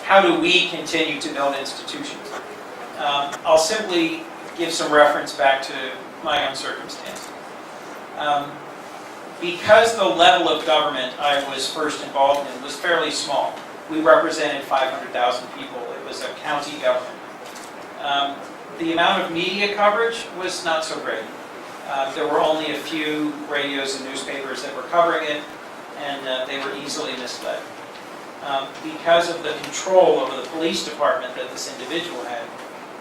how do we continue to build institutions? I'll simply give some reference back to my own circumstance. Because the level of government I was first involved in was fairly small, we represented 500,000 people. It was a county government. The amount of media coverage was not so great. There were only a few radios and newspapers that were covering it, and they were easily misled. Because of the control over the police department that this individual had,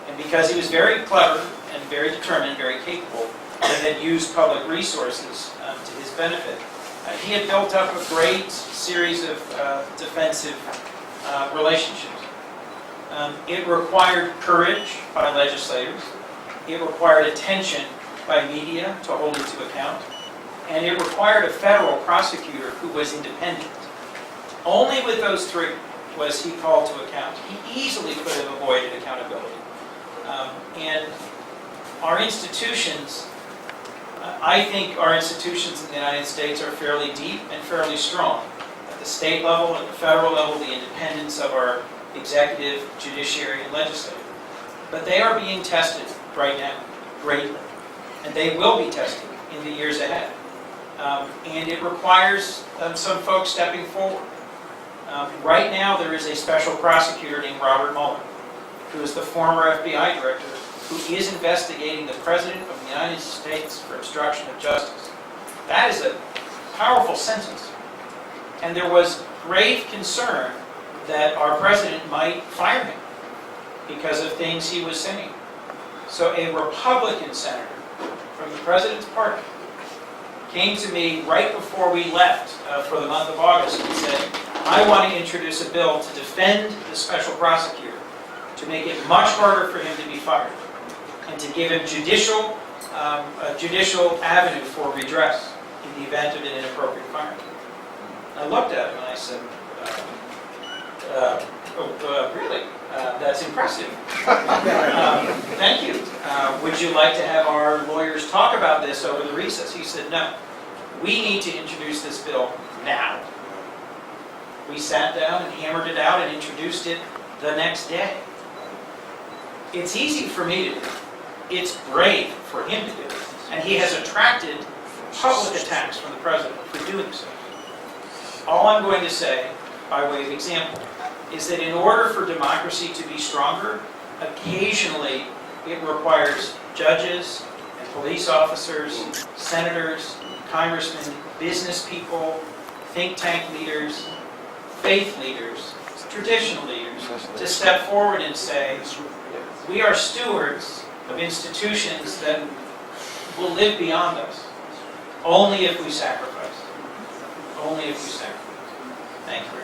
and because he was very clever and very determined, very capable, and had used public resources to his benefit, he had built up a great series of defensive relationships. It required courage by legislators, it required attention by media to hold it to account, and it required a federal prosecutor who was independent. Only with those three was he called to account. He easily could have avoided accountability. And our institutions, I think our institutions in the United States are fairly deep and fairly strong. At the state level, at the federal level, the independence of our executive, judiciary, and legislature. But they are being tested right now, greatly. And they will be tested in the years ahead. And it requires some folks stepping forward. Right now, there is a special prosecutor named Robert Mueller, who is the former FBI director, who is investigating the President of the United States for obstruction of justice. That is a powerful sentence. And there was grave concern that our President might fire him because of things he was saying. So a Republican senator from the President's party came to me right before we left for the month of August and said, I want to introduce a bill to defend the special prosecutor, to make it much harder for him to be fired, and to give him a judicial avenue for redress in the event of an inappropriate firing. I looked at him and I said, really? That's impressive. Thank you. Would you like to have our lawyers talk about this over the recess? He said, no. We need to introduce this bill now. We sat down and hammered it out and introduced it the next day. It's easy for me to do. It's brave for him to do. And he has attracted public attacks from the President for doing so. All I'm going to say, by way of example, is that in order for democracy to be stronger, occasionally it requires judges and police officers, senators, congressmen, business people, think tank leaders, faith leaders, traditional leaders, to step forward and say, we are stewards of institutions that will live beyond us, only if we sacrifice. Only if we sacrifice. Thank you.